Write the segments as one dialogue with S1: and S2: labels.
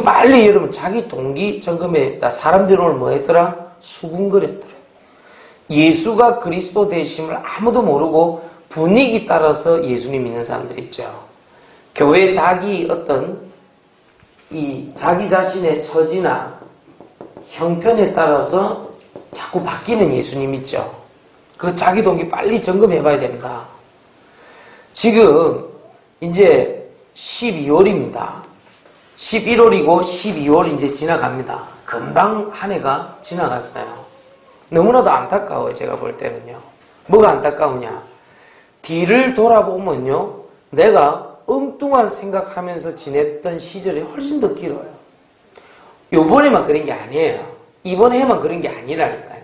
S1: 빨리 여러분 자기 동기 점검했다. 사람들이 오늘 뭐 했더라? 수군거렸더라. 예수가 그리스도 되심을 아무도 모르고 분위기 따라서 예수님 믿는 사람들 있죠. 교회 자기 어떤 자기 자신의 처지나 형편에 따라서 자꾸 바뀌는 예수님 있죠. 그 자기 동기 빨리 점검해 봐야 됩니다. 지금 이제 12월입니다. 11월이고 12월 이제 지나갑니다. 금방 한 해가 지나갔어요. 너무나도 안타까워요. 제가 볼 때는요. 뭐가 안타까우냐? 뒤를 돌아보면요, 내가 엉뚱한 생각하면서 지냈던 시절이 훨씬 더 길어요. 요번에만 그런 게 아니에요. 이번 해만 그런 게 아니라니까요.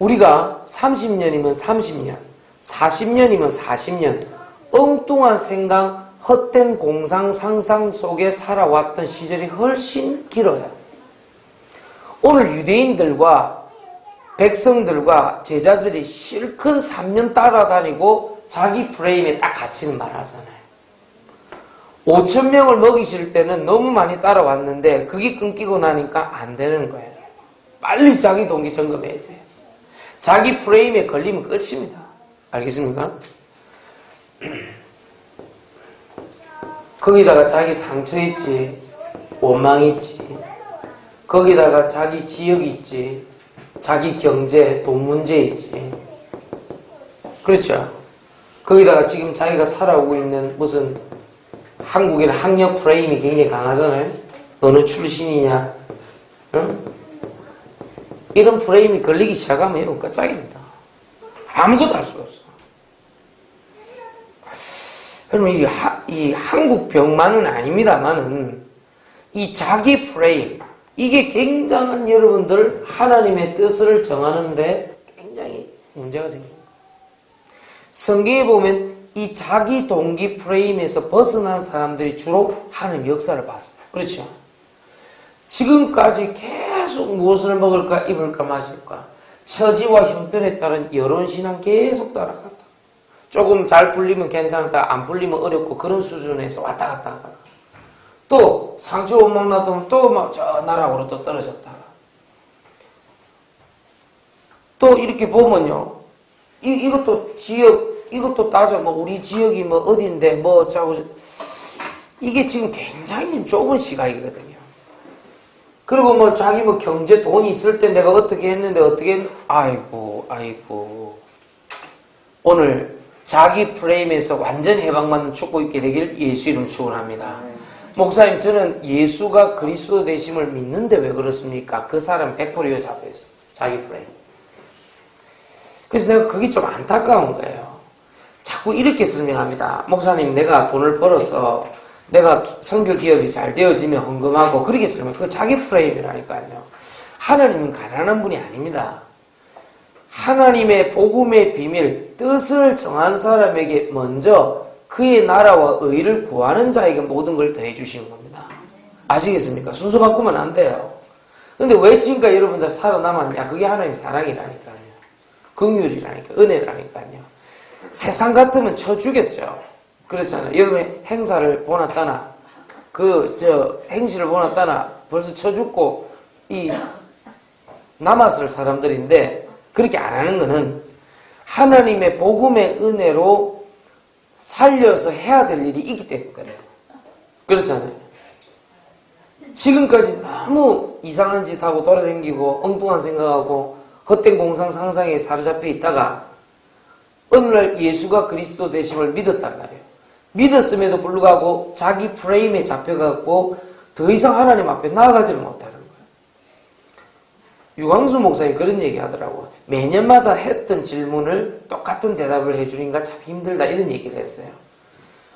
S1: 우리가 30년이면 30년, 40년이면 40년 엉뚱한 생각, 헛된 공상, 상상 속에 살아왔던 시절이 훨씬 길어요. 오늘 유대인들과 백성들과 제자들이 실컷 3년 따라다니고 자기 프레임에 딱 갇히는 말 하잖아요. 5,000명을 먹이실 때는 너무 많이 따라왔는데 그게 끊기고 나니까 안 되는 거예요. 빨리 자기 동기 점검해야 돼요. 자기 프레임에 걸리면 끝입니다. 알겠습니까? 거기다가 자기 상처 있지, 원망 있지, 거기다가 자기 지역 있지, 자기 경제, 돈 문제 있지. 그렇죠? 거기다가 지금 자기가 살아오고 있는 무슨 한국에는 학력 프레임이 굉장히 강하잖아요. 어느 출신이냐, 응? 이런 프레임이 걸리기 시작하면 이런 끝장입니다. 아무것도 할 수가 없어. 여러분, 이 한국 병만은 아닙니다만은 이 자기 프레임, 이게 굉장한 여러분들 하나님의 뜻을 정하는데 굉장히 문제가 생깁니다. 성경에 보면 이 자기 동기 프레임에서 벗어난 사람들이 주로 하나님 역사를 봤어요. 그렇죠? 지금까지 계속 무엇을 먹을까, 입을까, 마실까, 처지와 형편에 따른 여론신앙 계속 따라갔다. 조금 잘 풀리면 괜찮다, 안 풀리면 어렵고, 그런 수준에서 왔다 갔다 하다가 또 상처 원망 나면 또 막 저 나락으로 또 떨어졌다가 또 이렇게 보면요, 이것도 지역, 이것도 따져, 뭐 우리 지역이 뭐 어딘데 뭐 짜고, 이게 지금 굉장히 좁은 시각이거든요. 그리고 뭐 자기 뭐 경제 돈이 있을 때 내가 어떻게 했는데 어떻게 아이고 오늘 자기 프레임에서 완전 해방받는 축복 있게 되길 예수 이름 축원합니다. 목사님, 저는 예수가 그리스도 되심을 믿는데 왜 그렇습니까? 그 사람 100% 잡혀있어. 자기 프레임. 그래서 내가 그게 좀 안타까운 거예요. 자꾸 이렇게 설명합니다. 목사님, 내가 돈을 벌어서 내가 선교 기업이 잘 되어지면 헌금하고 그렇게 설명. 그거 자기 프레임이라니까요. 하나님은 가난한 분이 아닙니다. 하나님의 복음의 비밀, 뜻을 정한 사람에게 먼저 그의 나라와 의를 구하는 자에게 모든 걸 더해 주시는 겁니다. 아시겠습니까? 순서 바꾸면 안 돼요. 근데 왜 지금까지 여러분들 살아남았냐? 그게 하나님의 사랑이라니까요. 긍휼이라니까, 은혜라니까요. 세상 같으면 쳐 죽였죠. 그렇잖아요. 여러분 행사를 보놨다나, 행시를 보놨다나 벌써 쳐 죽고 남았을 사람들인데, 그렇게 안 하는 거는 하나님의 복음의 은혜로 살려서 해야 될 일이 있기 때문에 그래요. 그렇잖아요. 지금까지 너무 이상한 짓 하고 돌아다니고 엉뚱한 생각하고 헛된 공상 상상에 사로잡혀 있다가 어느 날 예수가 그리스도 되심을 믿었단 말이에요. 믿었음에도 불구하고 자기 프레임에 잡혀갖고 더 이상 하나님 앞에 나아가지를 못하는 거예요. 유광수 목사님 그런 얘기 하더라고요. 매년마다 했던 질문을 똑같은 대답을 해주니까 참 힘들다, 이런 얘기를 했어요.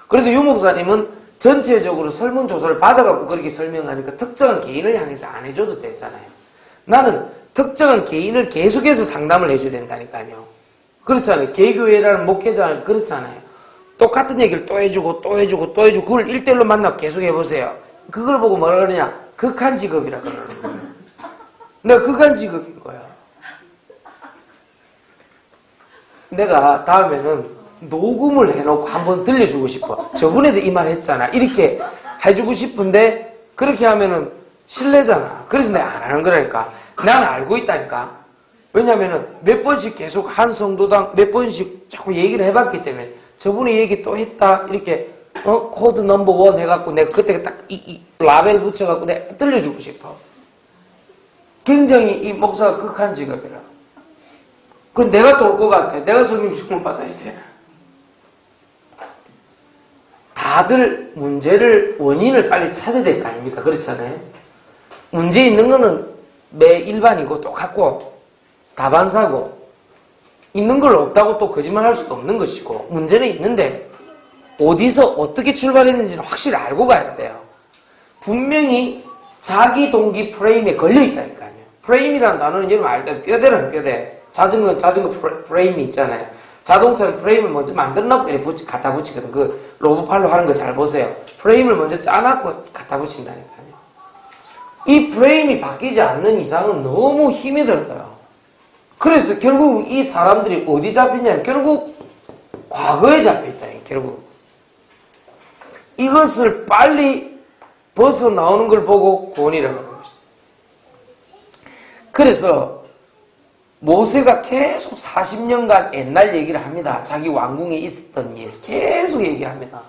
S1: 그래도 유 목사님은 전체적으로 설문조사를 받아갖고 그렇게 설명하니까 특정한 개인을 향해서 안 해줘도 되잖아요. 나는 특정한 개인을 계속해서 상담을 해줘야 된다니까요. 그렇잖아요. 개교회라는 목회자는 그렇잖아요. 똑같은 얘기를 또 해주고 또 해주고 또 해주고 그걸 1대1로 만나 계속 해보세요. 그걸 보고 뭐라 그러냐? 극한 직업이라 그러는 거예요. 내가 극한 직업인 거야. 내가 다음에는 녹음을 해놓고 한번 들려주고 싶어. 저번에도 이 말 했잖아. 이렇게 해주고 싶은데 그렇게 하면은 실례잖아. 그래서 내가 안 하는 거라니까. 나는 알고 있다니까. 왜냐면은 몇 번씩 계속 한 성도당 몇 번씩 자꾸 얘기를 해봤기 때문에 저분이 얘기 또 했다. 이렇게, 코드 넘버 원 해갖고 내가 그때 딱 이 라벨 붙여갖고 내가 들려주고 싶어. 굉장히 이 목사가 극한 직업이라. 그럼 내가 또 올 것 같아. 내가 성령 축복을 받아야 돼. 다들 문제를, 원인을 빨리 찾아야 될 거 아닙니까? 그렇잖아요. 문제 있는 거는 매 일반이고 똑같고 다반사고 있는 걸 없다고 또 거짓말할 수도 없는 것이고 문제는 있는데 어디서 어떻게 출발했는지는 확실히 알고 가야 돼요. 분명히 자기 동기 프레임에 걸려 있다니까요. 프레임이라는 단어는 여러분 알죠? 뼈대라는 뼈대. 자전거 프레임이 있잖아요. 자동차는 프레임을 먼저 만들어놓고 이렇게 갖다 붙이거든. 그 로브팔로 하는 거 잘 보세요. 프레임을 먼저 짜놨고 갖다 붙인다니까요. 이 프레임이 바뀌지 않는 이상은 너무 힘이 들어요. 그래서 결국 이 사람들이 어디 잡히냐면 결국 과거에 잡혀있다. 결국 이것을 빨리 벗어나오는 걸 보고 구원이라고 하는 것이다. 그래서 모세가 계속 40년간 옛날 얘기를 합니다. 자기 왕궁에 있었던 일 계속 얘기합니다.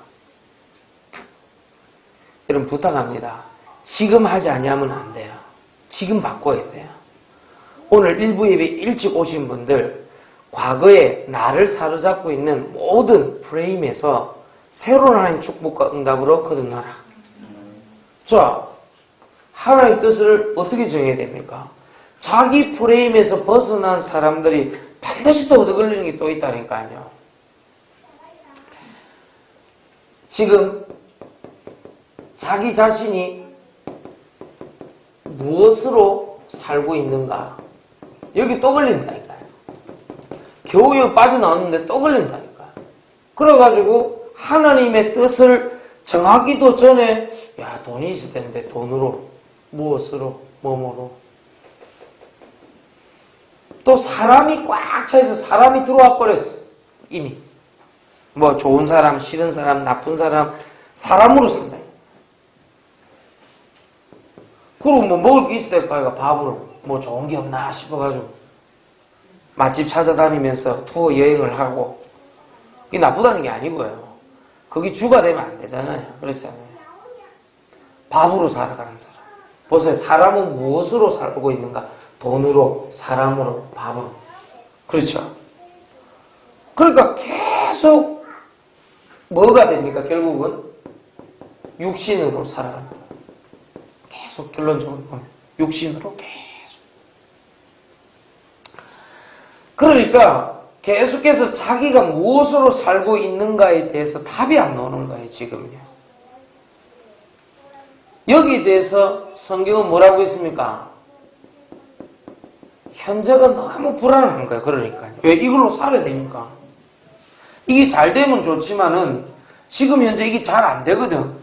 S1: 여러분 부탁합니다. 지금 하지 않으면 안 돼요. 지금 바꿔야 돼요. 오늘 일부 예배 일찍 오신 분들 과거에 나를 사로잡고 있는 모든 프레임에서 새로운 하나님 축복과 응답으로 거듭나라. 자, 하나님 뜻을 어떻게 정해야 됩니까? 자기 프레임에서 벗어난 사람들이 반드시 또 얻어걸리는 게 또 있다니까요. 지금 자기 자신이 무엇으로 살고 있는가? 여기 또 걸린다니까요. 겨우 여기 빠져나왔는데 또 걸린다니까요. 그래가지고 하나님의 뜻을 정하기도 전에 야 돈이 있을 텐데 돈으로 무엇으로 뭐뭐로 또 사람이 꽉 차있어. 사람이 들어와 버렸어. 이미 뭐 좋은 사람, 싫은 사람, 나쁜 사람 사람으로 산다. 그럼 뭐 먹을 게 있을 때까지가 밥으로 뭐 좋은 게 없나 싶어가지고 맛집 찾아다니면서 투어 여행을 하고 그게 나쁘다는 게 아니고요. 거기 주가 되면 안 되잖아요. 그렇잖아요. 밥으로 살아가는 사람. 보세요. 사람은 무엇으로 살고 있는가? 돈으로, 사람으로, 밥으로. 그렇죠. 그러니까 계속 뭐가 됩니까? 결국은 육신으로 살아갑니다. 계속 결론적으로 보면 육신으로 계속. 그러니까 계속해서 자기가 무엇으로 살고 있는가에 대해서 답이 안 나오는 거예요. 지금요. 여기에 대해서 성경은 뭐라고 했습니까? 현재가 너무 불안한 거예요. 그러니까요. 왜 이걸로 살아야 되니까. 이게 잘 되면 좋지만은 지금 현재 이게 잘 안 되거든.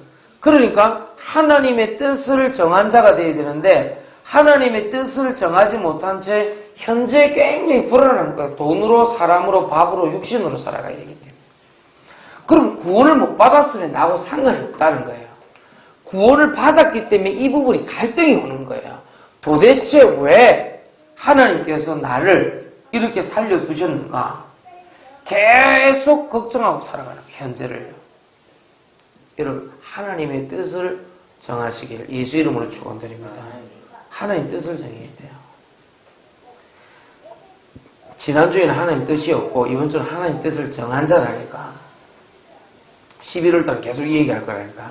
S1: 그러니까 하나님의 뜻을 정한 자가 되어야 되는데 하나님의 뜻을 정하지 못한 채 현재 굉장히 불안한 거예요. 돈으로, 사람으로, 밥으로, 육신으로 살아가야 되기 때문에. 그럼 구원을 못 받았으면 나하고 상관이 없다는 거예요. 구원을 받았기 때문에 이 부분이 갈등이 오는 거예요. 도대체 왜 하나님께서 나를 이렇게 살려두셨는가? 계속 걱정하고 살아가는 거예요. 현재를. 여러분 하나님의 뜻을 정하시기를 예수 이름으로 축원드립니다. 하나님 뜻을 정해야 돼요. 지난주에는 하나님 뜻이었고 이번 주는 하나님 뜻을 정한 자라니까 11월달 계속 이 얘기할 거라니까.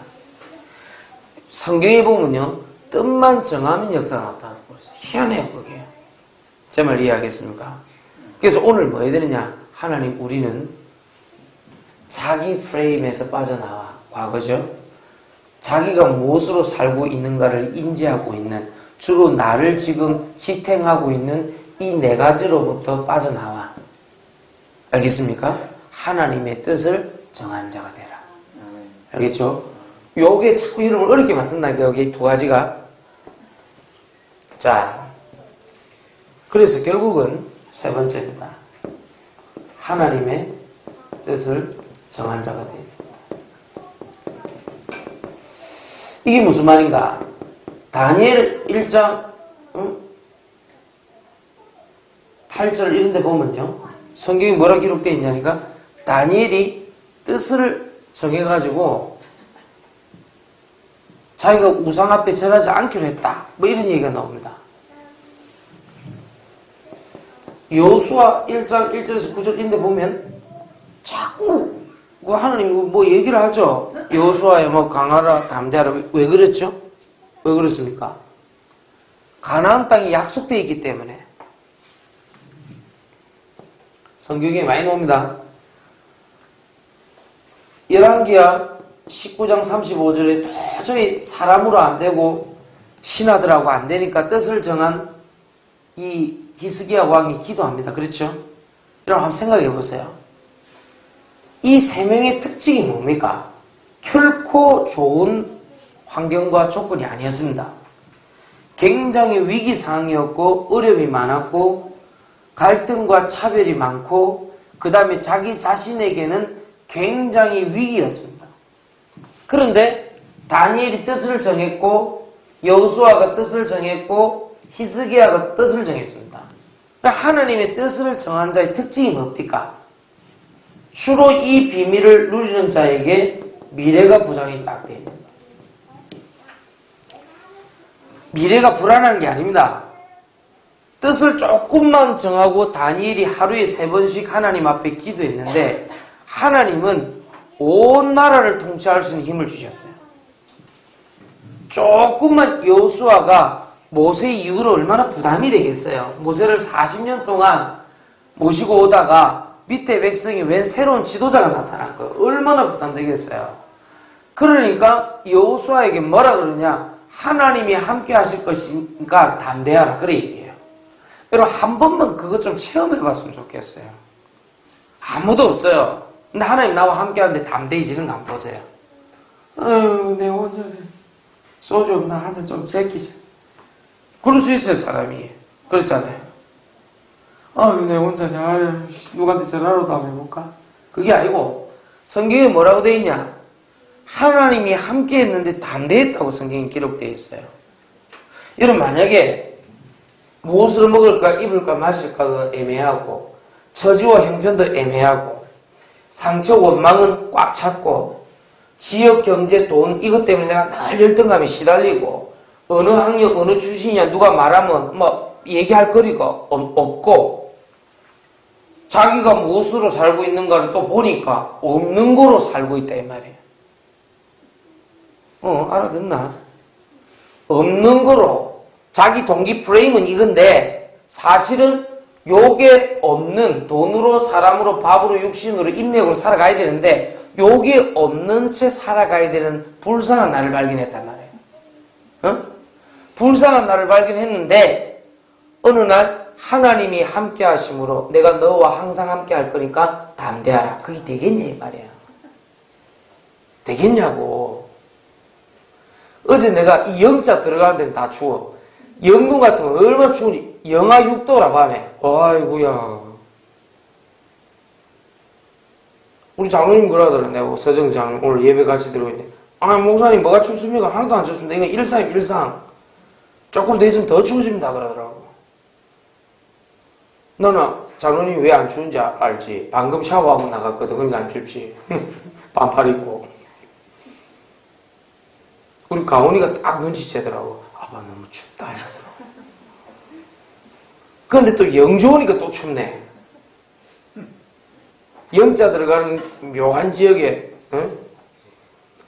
S1: 성경에 보면요 뜻만 정하면 역사가 나타나고 있어요. 희한해요 그게. 제 말 이해하겠습니까? 그래서 오늘 뭐 해야 되느냐? 하나님 우리는 자기 프레임에서 빠져나와 과거죠. 자기가 무엇으로 살고 있는가를 인지하고 있는 주로 나를 지금 지탱하고 있는 이 네 가지로부터 빠져나와. 알겠습니까? 하나님의 뜻을 정한 자가 되라. 알겠죠? 요게 자꾸 이름을 어렵게 만든다니까 여기 두 가지가. 자, 그래서 결국은 세 번째입니다. 하나님의 뜻을 정한 자가 되라. 이게 무슨 말인가? 다니엘 1장 8절 이런 데 보면요. 성경에 뭐라 기록되어 있냐니까 다니엘이 뜻을 정해가지고 자기가 우상 앞에 절하지 않기로 했다. 뭐 이런 얘기가 나옵니다. 여호수아 1장 1절에서 9절 이런 데 보면 자꾸 하나님이 뭐 얘기를 하죠. 여호수아야 뭐 강하라 담대하라. 왜 그랬죠? 왜 그렇습니까? 가나안 땅이 약속되어 있기 때문에. 성경에 많이 나옵니다. 열왕기야 19장 35절에 도저히 사람으로 안 되고 신하들하고 안 되니까 뜻을 정한 이 히스기야 왕이 기도합니다. 그렇죠? 여러분 한번 생각해 보세요. 이 세 명의 특징이 뭡니까? 결코 좋은 환경과 조건이 아니었습니다. 굉장히 위기 상황이었고 어려움이 많았고 갈등과 차별이 많고 그 다음에 자기 자신에게는 굉장히 위기였습니다. 그런데 다니엘이 뜻을 정했고 여호수아가 뜻을 정했고 히스기야가 뜻을 정했습니다. 하나님의 뜻을 정한 자의 특징이 뭡니까? 주로 이 비밀을 누리는 자에게 미래가 보장이 딱 됩니다. 미래가 불안한 게 아닙니다. 뜻을 조금만 정하고 다니엘이 하루에 3번씩 하나님 앞에 기도했는데 하나님은 온 나라를 통치할 수 있는 힘을 주셨어요. 조금만 여호수아가 모세 이후로 얼마나 부담이 되겠어요. 모세를 40년 동안 모시고 오다가 밑에 백성이 웬 새로운 지도자가 나타난 거예요. 얼마나 부담되겠어요. 그러니까 여호수아에게 뭐라 그러냐? 하나님이 함께 하실 것이니까 담대하라. 그래 얘기해요. 여러분 한 번만 그거 좀 체험해 봤으면 좋겠어요. 아무도 없어요. 근데 하나님 나와 함께 하는데 담대해지는 거 한번 보세요. 아유 내 혼자 소주 없나 한 잔 좀 제끼자. 그럴 수 있어요 사람이. 그렇잖아요. 아유 내 혼자냐. 아유 누구한테 전화라도 한번 해볼까? 그게 아니고 성경에 뭐라고 되어 있냐? 하나님이 함께 했는데 담대했다고 성경에 기록되어 있어요. 여러분 만약에 무엇을 먹을까 입을까 마실까도 애매하고 처지와 형편도 애매하고 상처 원망은 꽉 찼고 지역 경제 돈 이것 때문에 내가 늘 열등감에 시달리고 어느 학력 어느 출신이냐 누가 말하면 뭐 얘기할 거리가 없고 자기가 무엇으로 살고 있는가를 또 보니까 없는 거로 살고 있다 이 말이에요. 알아듣나? 없는 거로 자기 동기 프레임은 이건데 사실은 요게 없는 돈으로 사람으로 밥으로 육신으로 인맥으로 살아가야 되는데 요게 없는 채 살아가야 되는 불쌍한 나를 발견했단 말이에요. 불쌍한 나를 발견했는데 어느 날 하나님이 함께 하심으로 내가 너와 항상 함께 할 거니까 담대하라. 그게 되겠냐 이 말이에요. 되겠냐고. 어제 내가 이 영자 들어가는 데는 다 추워. 영동 같은 거 얼마나 추우니 영하 6도라 밤에. 아이고야. 우리 장로님 그러더라. 내가 서정 장로님 오늘 예배 같이 들어오고 있는데 목사님 뭐가 춥습니까? 하나도 안 춥습니다. 이거 일상이에요 일상. 조금 더 있으면 더 추워집니다 그러더라고. 너는 장로님 왜 안 추운지 알지? 방금 샤워하고 나갔거든. 그러니까 안 춥지. 반팔 입고. 우리 가온이가 딱 눈치채더라고. 아빠 너무 춥다. 그런데 또 영 좋으니까 또 춥네. 영자 들어가는 묘한 지역에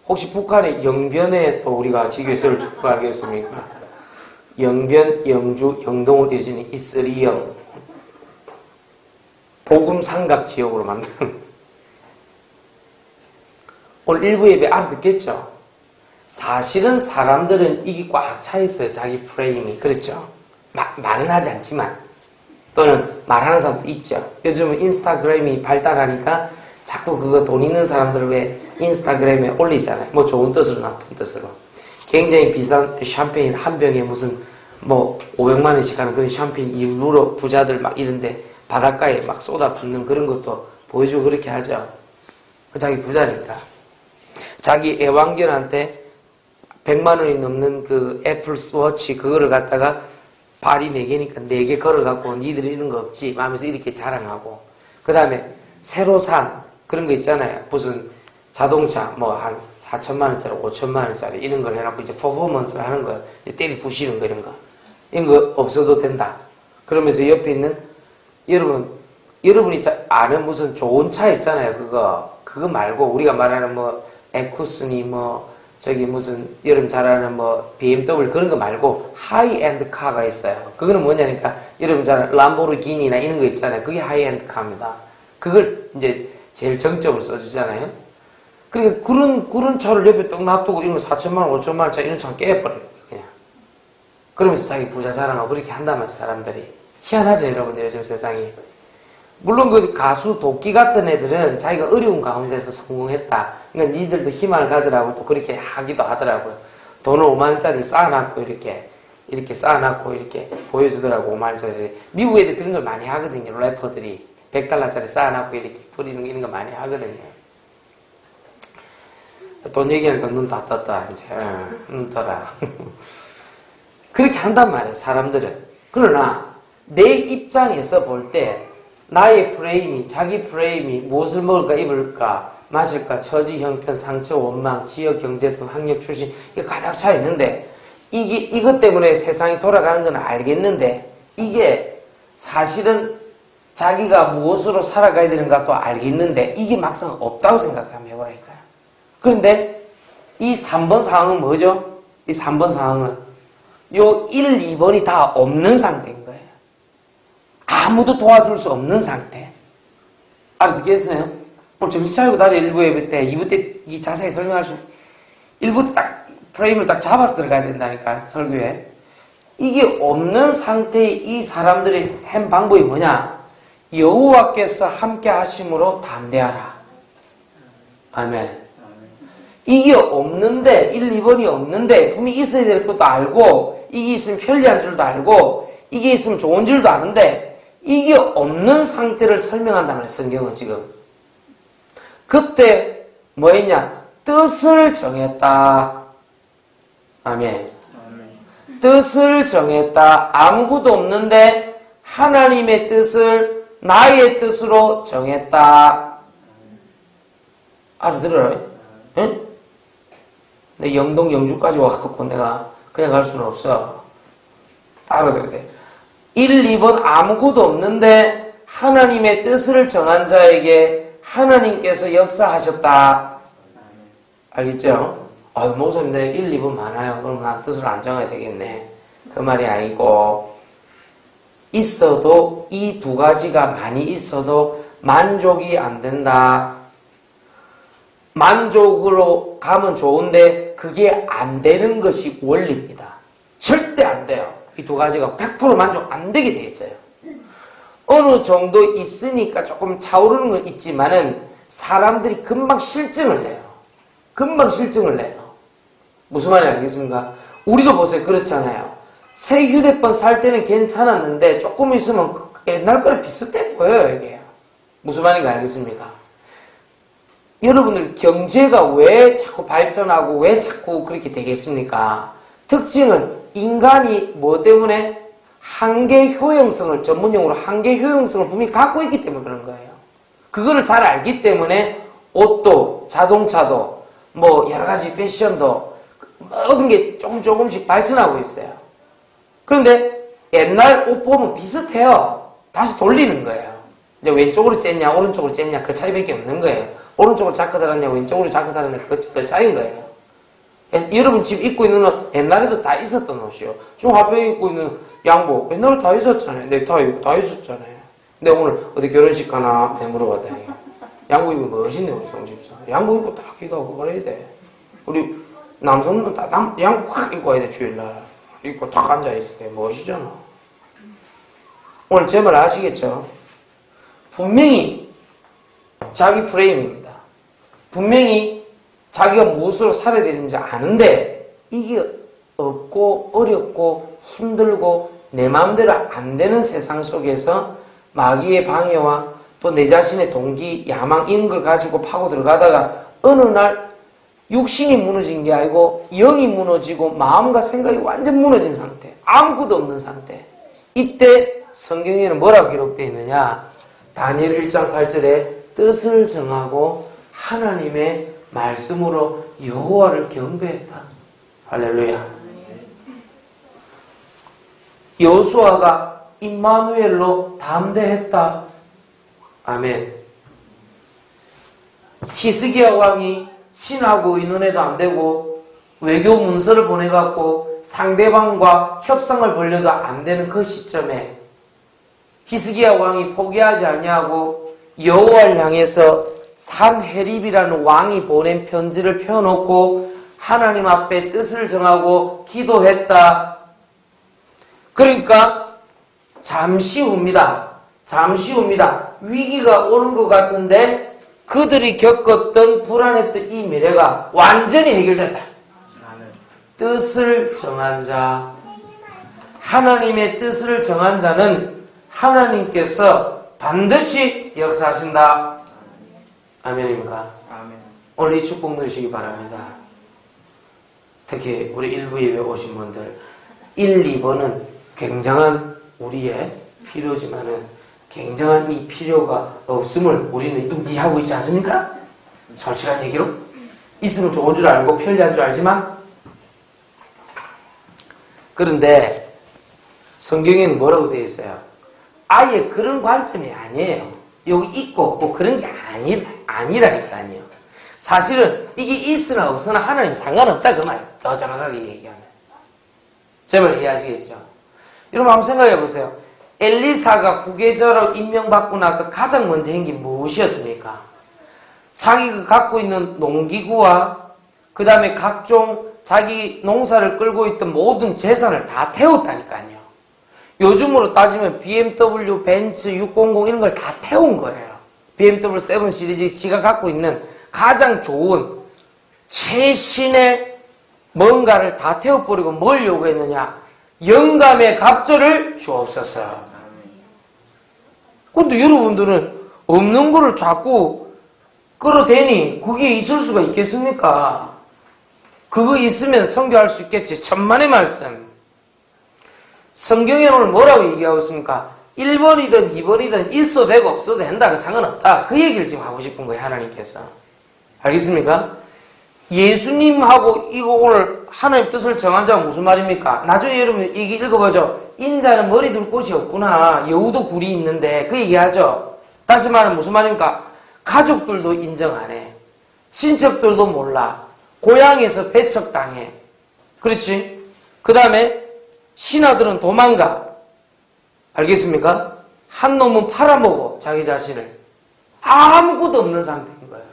S1: 혹시 북한의 영변에 또 우리가 지교에서를 듣고 알겠습니까? 영변, 영주, 영동을 이루는 이슬이영 복음 삼각 지역으로 만드는 오늘 일부 예배 알아듣겠죠? 사실은 사람들은 이게 꽉 차 있어요. 자기 프레임이. 그렇죠? 말은 하지 않지만 또는 말하는 사람도 있죠. 요즘은 인스타그램이 발달하니까 자꾸 그거 돈 있는 사람들 왜 인스타그램에 올리잖아요. 뭐 좋은 뜻으로 나쁜 뜻으로. 굉장히 비싼 샴페인 한 병에 무슨 뭐 500만 원씩 하는 그런 샴페인 일부러 부자들 막 이런데 바닷가에 막 쏟아붓는 그런 것도 보여주고 그렇게 하죠. 자기 부자니까. 자기 애완견한테 100만 원이 넘는 그 애플 스워치 그거를 갖다가 발이 4개니까 4개 걸어갖고 니들이 이런 거 없지 하면서 이렇게 자랑하고, 그 다음에 새로 산 그런 거 있잖아요. 무슨 자동차 뭐 한 4천만 원짜리 5천만 원짜리 이런 걸 해놓고 이제 퍼포먼스를 하는 거야. 이제 때리 부시는 거 이런 거 없어도 된다. 그러면서 옆에 있는 여러분이 아는 무슨 좋은 차 있잖아요. 그거 말고 우리가 말하는 뭐 에쿠스니 뭐 저기 무슨 여러분 잘 아는 뭐 BMW 그런 거 말고 하이엔드 카가 있어요. 그거는 뭐냐니까 여러분 잘 아는 람보르기니나 이런 거 있잖아요. 그게 하이엔드 카입니다. 그걸 이제 제일 정점을 써주잖아요. 그러니까 그런 차를 옆에 딱 놔두고 이런 거 4천만 원, 5천만 원짜리 이런 차 깨버려요. 그냥. 그러면서 자기 부자 자랑하고 그렇게 한단 말이에요. 사람들이. 희한하죠, 여러분들 요즘 세상이. 물론 그 가수 도끼 같은 애들은 자기가 어려운 가운데서 성공했다. 그러니까 니들도 희망을 가지라고 또 그렇게 하기도 하더라고요. 돈을 5만 원짜리 쌓아놨고 이렇게 쌓아놨고 이렇게 보여주더라고. 5만 원짜리. 미국 애들 그런 걸 많이 하거든요. 래퍼들이 100달러짜리 쌓아놨고 이렇게 뿌리는 거 이런 거 많이 하거든요. 돈 얘기하니까 눈 다 떴다 이제. 눈 떠라. 그렇게 한단 말이에요. 사람들은. 그러나 내 입장에서 볼 때 나의 프레임이, 자기 프레임이 무엇을 먹을까, 입을까, 마실까, 처지, 형편, 상처, 원망, 지역, 경제 등 학력, 출신, 이게 가득 차 있는데, 이것 때문에 세상이 돌아가는 건 알겠는데, 이게 사실은 자기가 무엇으로 살아가야 되는가 또 알겠는데, 이게 막상 없다고 생각하면 해보라니까요. 그런데 이 3번 상황은 뭐죠? 이 3번 상황은 요 1, 2번이 다 없는 상태인 거예요. 아무도 도와줄 수 없는 상태. 알아듣겠어요? 오늘 정신 차리고 다들 1부 예배 때, 2부 때 이 자세히 설명할 수, 1부 때 딱 프레임을 딱 잡아서 들어가야 된다니까, 설교에. 이게 없는 상태의 이 사람들이 한 방법이 뭐냐? 여호와께서 함께 하심으로 담대하라. 아멘. 이게 없는데, 1, 2번이 없는데, 분명히 있어야 될 것도 알고, 이게 있으면 편리한 줄도 알고, 이게 있으면 좋은 줄도 아는데, 이게 없는 상태를 설명한단 말이에요, 성경은 지금. 그때 뭐 했냐? 뜻을 정했다. 아멘. 뜻을 정했다. 아무것도 없는데 하나님의 뜻을 나의 뜻으로 정했다. 알아들어요? 응? 내 영동 영주까지 와갖고 내가 그냥 갈 수는 없어. 알아들어야 돼. 1, 2번 아무것도 없는데 하나님의 뜻을 정한 자에게 하나님께서 역사하셨다. 알겠죠? 아유, 목사님, 내 1, 2번 많아요. 그럼 난 뜻을 안 정해야 되겠네. 그 말이 아니고, 있어도, 이 두 가지가 많이 있어도 만족이 안 된다. 만족으로 가면 좋은데, 그게 안 되는 것이 원리입니다. 절대 안 돼요. 이 두 가지가 100% 만족 안 되게 돼 있어요. 어느 정도 있으니까 조금 차오르는 건 있지만은, 사람들이 금방 실증을 내요. 금방 실증을 내요. 무슨 말인지 알겠습니까? 우리도 보세요. 그렇잖아요. 새 휴대폰 살 때는 괜찮았는데 조금 있으면 옛날 거랑 비슷해 보여요. 이게. 무슨 말인지 알겠습니까? 여러분들 경제가 왜 자꾸 발전하고 왜 자꾸 그렇게 되겠습니까? 특징은 인간이 뭐 때문에 한계 효용성을, 전문용어로 한계 효용성을 분명히 갖고 있기 때문에 그런 거예요. 그거를 잘 알기 때문에 옷도 자동차도 뭐 여러 가지 패션도 모든 게 조금씩 발전하고 있어요. 그런데 옛날 옷 보면 비슷해요. 다시 돌리는 거예요. 이제 왼쪽으로 쨌냐 오른쪽으로 쨌냐 그 차이밖에 없는 거예요. 오른쪽으로 자크 달았냐 왼쪽으로 자크 달았냐 그 차이인 거예요. 여러분 집 입고 있는 옷 옛날에도 다 있었던 옷이요. 중학교에 입고 있는 양복 옛날에 다 있었잖아요. 넥타이 다 있었잖아요. 근데 오늘 어디 결혼식 가나 내가 물어봤더니 양복 입으면 멋있네 우리 성집사. 양복 입고 딱 기도하고 그래야 돼. 우리 남성들은 다 양복 확 입고 와야 돼. 주일날 입고 탁 앉아있을 때 멋있잖아. 오늘 제 말 아시겠죠? 분명히 자기 프레임입니다. 분명히 자기가 무엇으로 살아야 되는지 아는데 이게 없고 어렵고 힘들고 내 마음대로 안 되는 세상 속에서 마귀의 방해와 또 내 자신의 동기, 야망 이런 걸 가지고 파고 들어가다가 어느 날 육신이 무너진 게 아니고 영이 무너지고 마음과 생각이 완전 무너진 상태, 아무것도 없는 상태. 이때 성경에는 뭐라고 기록되어 있느냐? 다니엘 1장 8절에 뜻을 정하고 하나님의 말씀으로 여호와를 경배했다. 할렐루야. 여호수아가 임마누엘로 담대했다. 아멘. 히스기야 왕이 신하고 의논해도 안 되고 외교 문서를 보내갖고 상대방과 협상을 벌려도 안 되는 그 시점에 히스기야 왕이 포기하지 아니하고 여호와를 향해서 산헤립이라는 왕이 보낸 편지를 펴놓고 하나님 앞에 뜻을 정하고 기도했다. 그러니까 잠시 후입니다. 위기가 오는 것 같은데 그들이 겪었던 불안했던 이 미래가 완전히 해결된다. 뜻을 정한 자, 하나님의 뜻을 정한 자는 하나님께서 반드시 역사하신다. 아멘입니까?
S2: 아멘.
S1: 오늘 이 축복 누리시기 바랍니다. 특히 우리 일부 예배 오신 분들 1, 2번은 굉장한 우리의 필요지만은 굉장한 이 필요가 없음을 우리는 인지하고 있지 않습니까? 솔직한 얘기로 있으면 좋은 줄 알고 편리한 줄 알지만, 그런데 성경에는 뭐라고 되어 있어요? 아예 그런 관점이 아니에요. 여기 있고 없고 그런 게 아니라니까요. 사실은 이게 있으나 없으나 하나님 상관없다 그 말이에요. 더 정확하게 얘기하면. 제 말 이해하시겠죠? 여러분 한번 생각해 보세요. 엘리사가 후계자로 임명받고 나서 가장 먼저 한 게 무엇이었습니까? 자기가 갖고 있는 농기구와 그 다음에 각종 자기 농사를 끌고 있던 모든 재산을 다 태웠다니까요. 요즘으로 따지면 BMW, 벤츠, 600 이런 걸 다 태운 거예요. BMW 7 시리즈 지가 갖고 있는 가장 좋은 최신의 뭔가를 다 태워버리고 뭘 요구했느냐? 영감의 갑절을 주옵소서. 근데 여러분들은 없는 거를 자꾸 끌어대니 그게 있을 수가 있겠습니까? 그거 있으면 선교할 수 있겠지. 천만의 말씀. 성경에 오늘 뭐라고 얘기하고 있습니까? 1번이든 2번이든 있어도 되고 없어도 된다. 상관없다. 그 얘기를 지금 하고 싶은 거예요. 하나님께서. 알겠습니까? 예수님하고 이거 오늘 하나님 뜻을 정한 자가 무슨 말입니까? 나중에 여러분 얘기 읽어보죠. 인자는 머리 둘 곳이 없구나. 여우도 굴이 있는데 그 얘기하죠. 다시 말하면 무슨 말입니까? 가족들도 인정 안 해. 친척들도 몰라. 고향에서 배척당해. 그렇지? 그 다음에 신하들은 도망가. 알겠습니까? 한 놈은 팔아먹어. 자기 자신을. 아무것도 없는 상태인 거예요.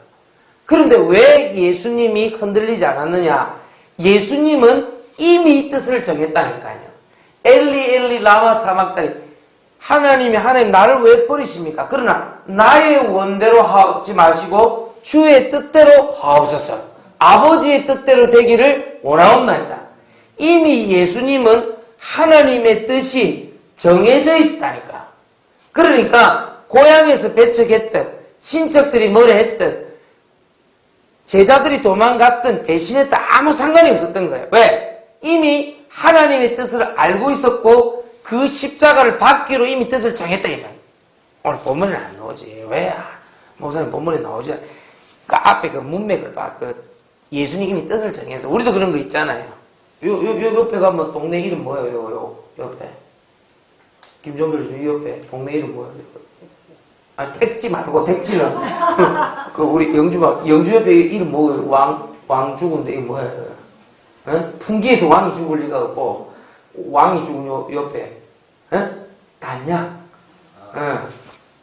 S1: 그런데 왜 예수님이 흔들리지 않았느냐? 예수님은 이미 뜻을 정했다니까요. 엘리 엘리 라마 사막다니. 하나님 나를 왜 버리십니까? 그러나 나의 원대로 하지 마시고 주의 뜻대로 하옵소서. 아버지의 뜻대로 되기를 원하옵나이다. 이미 예수님은 하나님의 뜻이 정해져 있다니까. 그러니까 고향에서 배척했든 친척들이 뭐래 했든 제자들이 도망갔든 배신했든 아무 상관이 없었던 거예요. 왜? 이미 하나님의 뜻을 알고 있었고 그 십자가를 받기로 이미 뜻을 정했다 이 말이에요. 오늘 본문에 안 나오지. 왜? 목사님 본문에 나오지. 그 앞에 그 문맥을 봐. 그 예수님 이미 뜻을 정해서 우리도 그런 거 있잖아요. 요 옆에 가면 동네 이름 뭐예요? 요 옆에 김종필 씨 옆에 동네 이름 뭐예요? 아 택지 말고 택지는 그 우리 영주 옆에 이름 뭐예요? 왕 죽은데 이거 뭐예요? 어? 풍기에서 왕이 죽을 리가 없고 왕이 죽은 요 옆에 단양.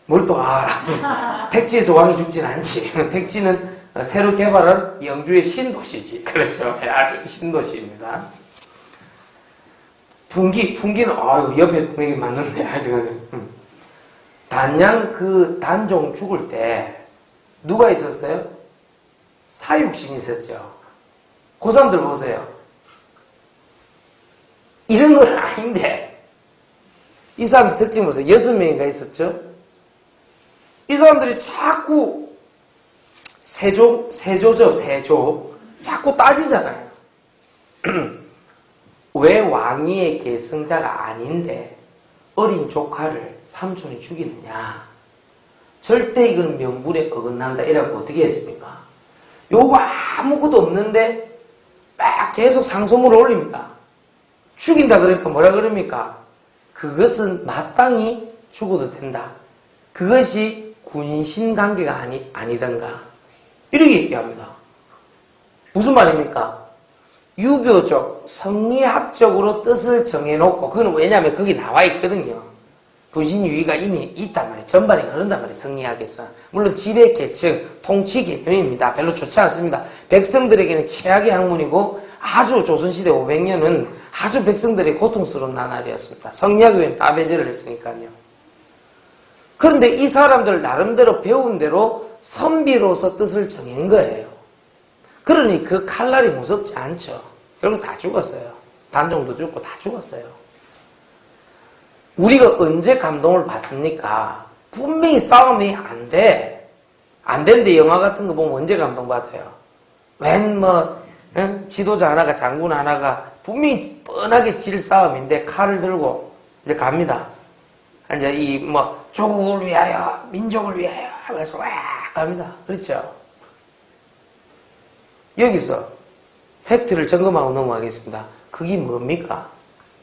S1: 뭘 또 알아. 택지에서 왕이 죽진 않지. 택지는 새로 개발한 영주의 신도시지. 그렇죠. 아주 신도시입니다. 풍기는 옆에 동네에 맞는데 하여튼 단양 그 단종 죽을 때 누가 있었어요? 사육신이 있었죠. 그 사람들 보세요. 이런 건 아닌데 이 사람들 특징 보세요. 6명인가 있었죠. 이 사람들이 자꾸 세조죠. 세조. 자꾸 따지잖아요. 왜 왕위의 계승자가 아닌데 어린 조카를 삼촌이 죽이느냐. 절대 이건 명분에 어긋난다. 이라고 어떻게 했습니까? 요거 아무것도 없는데 막 계속 상소문을 올립니다. 죽인다 그러니까 뭐라 그럽니까? 그것은 마땅히 죽어도 된다. 그것이 군신관계가 아니던가. 이렇게 얘기합니다. 무슨 말입니까? 유교적, 성리학적으로 뜻을 정해놓고, 그건 왜냐하면 거기 나와 있거든요. 군신유의가 이미 있단 말이에요. 전반에 그런단 말이에요. 성리학에서. 물론 지배 계층, 통치 개념입니다. 별로 좋지 않습니다. 백성들에게는 최악의 학문이고 아주 조선시대 500년은 아주 백성들의 고통스러운 나날이었습니다. 성리학 외에는 다 배제를 했으니까요. 그런데 이 사람들 나름대로 배운 대로 선비로서 뜻을 정한 거예요. 그러니 그 칼날이 무섭지 않죠. 결국 다 죽었어요. 단종도 죽고 다 죽었어요. 우리가 언제 감동을 받습니까? 분명히 싸움이 안 돼. 안 되는데 영화 같은 거 보면 언제 감동받아요? 지도자 하나가, 장군 하나가 분명히 뻔하게 질 싸움인데 칼을 들고 이제 갑니다. 이제 조국을 위하여, 민족을 위하여 하면서 와 갑니다. 그렇죠? 여기서 팩트를 점검하고 넘어가겠습니다. 그게 뭡니까?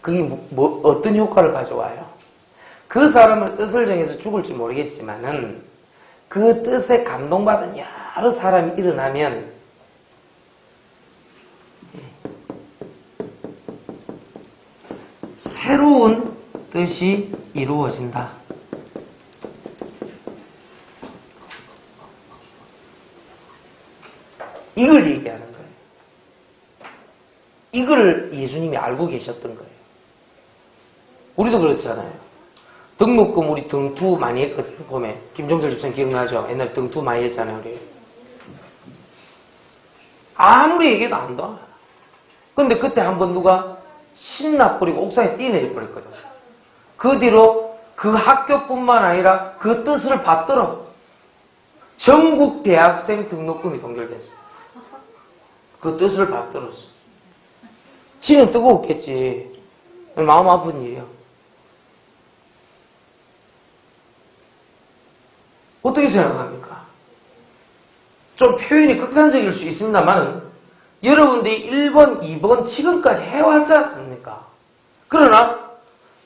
S1: 그게 어떤 효과를 가져와요? 그 사람을 뜻을 정해서 죽을지 모르겠지만은 그 뜻에 감동받은 여러 사람이 일어나면 새로운 뜻이 이루어진다. 이걸 얘기하는 거예요. 이걸 예수님이 알고 계셨던 거예요. 우리도 그렇잖아요. 등록금 우리 등투 많이 했거든요. 봄에. 김종철 집사님 기억나죠? 옛날에 등투 많이 했잖아요. 우리. 아무리 얘기해도 안 돼. 근데 그때 한번 누가 신나 뿌리고 옥상에 뛰내려 버렸거든. 그 뒤로 그 학교뿐만 아니라 그 뜻을 받들어 전국 대학생 등록금이 동결됐어. 그 뜻을 받들었어. 지는 뜨거웠겠지. 마음 아픈 일이야. 어떻게 생각합니까? 좀 표현이 극단적일 수 있습니다만 여러분들이 1번, 2번 지금까지 해왔지 않습니까? 그러나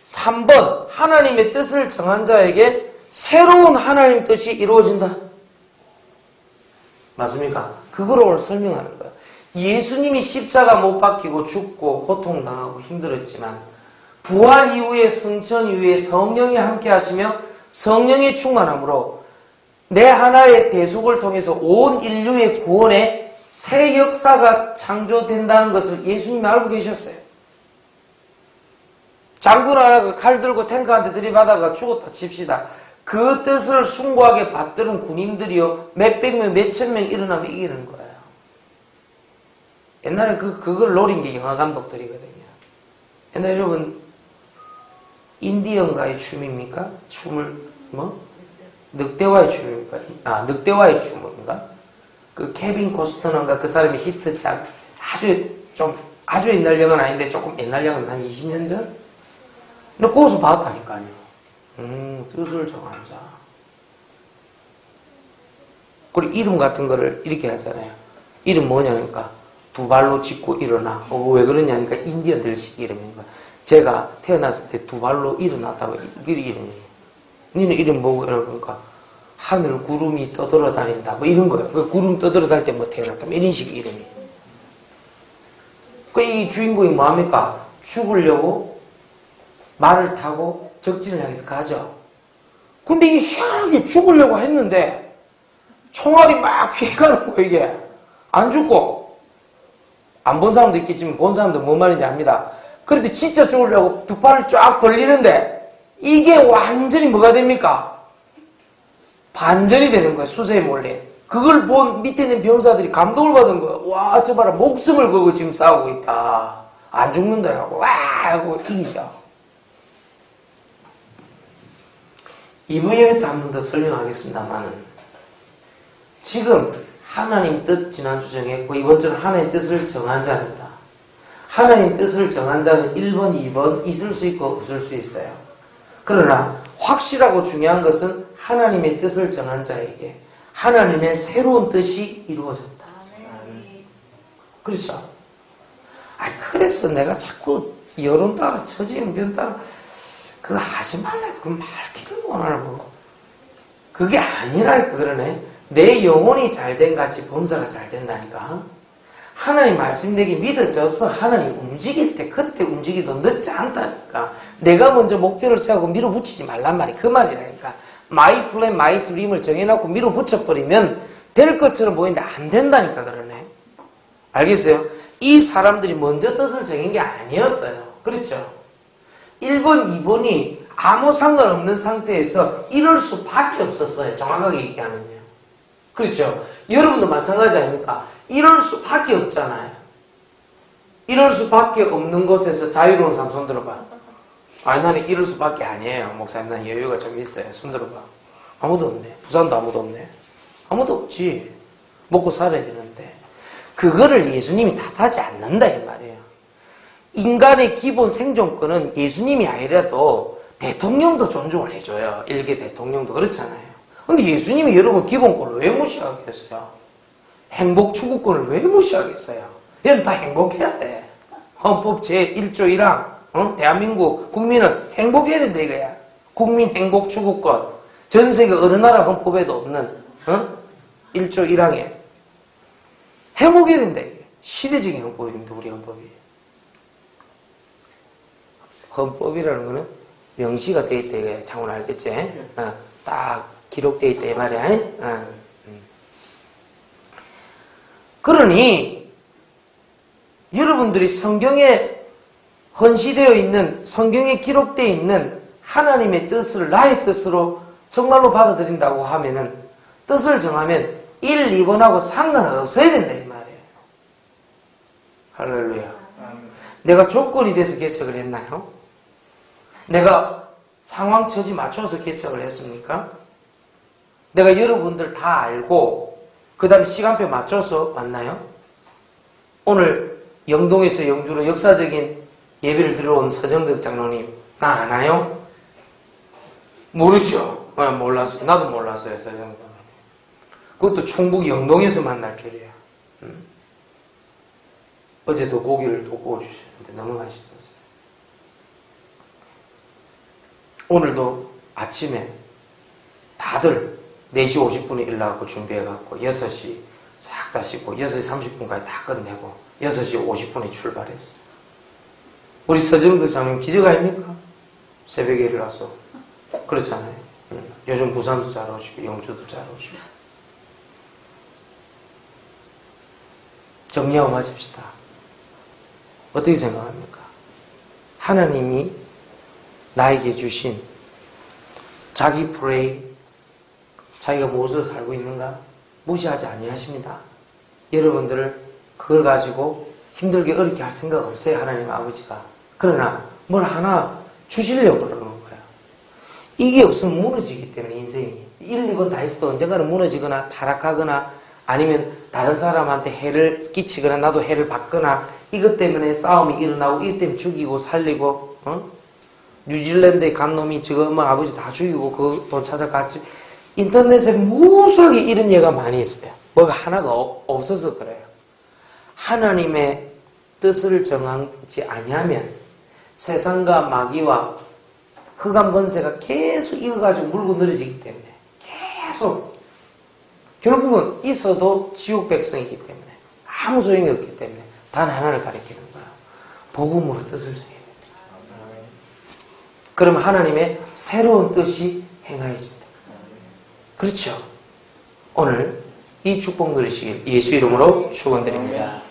S1: 3번 하나님의 뜻을 정한 자에게 새로운 하나님 뜻이 이루어진다. 맞습니까? 그걸 오늘 설명하는 거예요. 예수님이 십자가 못 박히고 죽고 고통당하고 힘들었지만 부활 이후에 승천 이후에 성령이 함께 하시며 성령의 충만함으로 내 하나의 대속을 통해서 온 인류의 구원에 새 역사가 창조된다는 것을 예수님이 알고 계셨어요. 장군 하나가 칼 들고 탱크한테 들이받아가 죽었다 칩시다. 그 뜻을 숭고하게 받드는 군인들이요 몇백 명, 몇천 명 일어나면 이기는 거예요. 옛날에 그걸 노린 게 영화 감독들이거든요. 옛날에 여러분 인디언가의 춤입니까? 춤을 늑대와의 춤입니까? 늑대와의 춤인가? 그 케빈 코스터너인가 그 사람이 히트작 아주 옛날 영화는 아닌데 조금 옛날 영화는 한 20년 전? 근데 거기서 봤다니까요. 뜻을 정한 자. 그리고 이름 같은 거를 이렇게 하잖아요. 이름 뭐냐니까 두 발로 짚고 일어나. 왜 그러냐니까 인디언들식 이름인 거야. 제가 태어났을 때 두 발로 일어났다고 이게 이름이에요. 니는 이름 뭐고 이러니까 하늘 구름이 떠돌아 다닌다 뭐 이런 거예요. 그 구름 떠돌아 다닐 때 뭐 태어났다 뭐 이런 식의 이름이. 그 이 주인공이 뭐합니까? 죽으려고 말을 타고 적진을 향해서 가죠. 근데 이게 희한하게 죽으려고 했는데 총알이 막 피해가는 거예요. 이게 안 죽고. 안 본 사람도 있겠지만 본 사람도 뭔 말인지 압니다. 그런데 진짜 죽으려고 두 팔을 쫙 벌리는데 이게 완전히 뭐가 됩니까? 반전이 되는 거예요. 수세에 몰래. 그걸 본 밑에 있는 병사들이 감동을 받은 거예요. 와, 저 봐라. 목숨을 걸고 지금 싸우고 있다. 안 죽는다. 하고 와! 하고 이기죠. 이번 예배 때 한 번 더 설명하겠습니다만은 지금 하나님 뜻 지난주 정했고 이번 주는 하나님 뜻을 정한 자입니다. 하나님 뜻을 정한 자는 1번, 2번 있을 수 있고 없을 수 있어요. 그러나 확실하고 중요한 것은 하나님의 뜻을 정한 자에게 하나님의 새로운 뜻이 이루어졌다. 그렇죠? 그래서 내가 자꾸 여론 따라 처지형변 따라 그거 하지 말래. 그럼 말기를 원하고 그게 아니랄까. 그러네. 내 영혼이 잘된 같이 범사가 잘 된다니까. 하나님 말씀 내게 믿어져서 하나님 움직일 때 그때 움직이도 늦지 않다니까. 내가 먼저 목표를 세우고 밀어붙이지 말란 말이 그 말이라니까. 마이 플랜 마이 드림을 정해놓고 밀어붙여버리면 될 것처럼 보이는데 안 된다니까. 그러네. 알겠어요? 이 사람들이 먼저 뜻을 정한 게 아니었어요. 그렇죠? 1번, 2번이 아무 상관없는 상태에서 이럴 수밖에 없었어요. 정확하게 얘기하면요. 그렇죠? 여러분도 마찬가지 아닙니까? 이럴 수밖에 없잖아요. 이럴 수밖에 없는 곳에서 자유로운 사람 손 들어봐. 아니 나는 이럴 수밖에 아니에요. 목사님 난 여유가 좀 있어요. 손 들어봐. 아무도 없네. 부산도 아무도 없네. 아무도 없지. 먹고 살아야 되는데 그거를 예수님이 탓하지 않는다 이 말이에요. 인간의 기본 생존권은 예수님이 아니라도 대통령도 존중을 해줘요. 일개 대통령도 그렇잖아요. 근데 예수님이 여러분 기본권을 왜 무시하겠어요? 행복 추구권을 왜 무시하겠어요? 여러분 다 행복해야 돼. 헌법 제1조 1항 대한민국 국민은 행복해야 된다 이거야. 국민 행복 추구권. 전 세계 어느 나라 헌법에도 없는 1조 1항에 행복해야 된다 이게. 시대적인 헌법입니다. 우리 헌법이. 헌법이라는 거는 명시가 돼 있다 이거야. 장훈 알겠지? 딱 기록돼 있다 이 말이야. 그러니 여러분들이 성경에 헌시되어 있는 성경에 기록되어 있는 하나님의 뜻을 나의 뜻으로 정말로 받아들인다고 하면은 뜻을 정하면 1, 2번하고 상관없어야 된다 이 말이에요. 할렐루야. 내가 조건이 돼서 개척을 했나요? 내가 상황 처지 맞춰서 개척을 했습니까? 내가 여러분들 다 알고 그 다음에 시간표 맞춰서 왔나요? 오늘 영동에서 영주로 역사적인 예배를 들어온 서정덕 장로님 나 아나요? 모르죠? 몰랐어요. 나도 몰랐어요. 서정덕 장로님. 그것도 충북 영동에서 만날 줄이야. 어제도 고기를 또 구워주셨는데 너무 맛있었어요. 오늘도 아침에 다들 4시 50분에 일어나고 준비해갖고 6시 싹 다 씻고 6시 30분까지 다 끝내고 6시 50분에 출발했어요. 우리 서정덕 장로님 기적 아닙니까? 새벽에 일어나서. 그렇잖아요. 요즘 부산도 잘 오시고 영주도 잘 오시고. 정리하고 마칩시다. 어떻게 생각합니까? 하나님이 나에게 주신 자기 프레임, 자기가 무엇으로 살고 있는가 무시하지 아니하십니다. 여러분들을 그걸 가지고 힘들게 어렵게 할 생각 없어요. 하나님 아버지가. 그러나 뭘 하나 주시려고 그러는 거예요. 이게 없으면 무너지기 때문에 인생이 1, 2번 다 있어도 언젠가는 무너지거나 타락하거나 아니면 다른 사람한테 해를 끼치거나 나도 해를 받거나 이것 때문에 싸움이 일어나고 이것 때문에 죽이고 살리고 뉴질랜드에 간 놈이 지금 엄마 아버지 다 죽이고 그 돈 찾아갔지. 인터넷에 무수하게 이런 예가 많이 있어요. 뭐가 하나가 없어서 그래요. 하나님의 뜻을 정하지 아니하면 세상과 마귀와 흑암 권세가 계속 이어가지고 물고 늘어지기 때문에 계속 결국은 있어도 지옥 백성이기 때문에 아무 소용이 없기 때문에 단 하나를 가리키는 거야. 복음으로 뜻을 정해야 됩니다. 그러면 하나님의 새로운 뜻이 행하여진다. 그렇죠? 오늘 이 축복 누리시길 예수 이름으로 축원드립니다.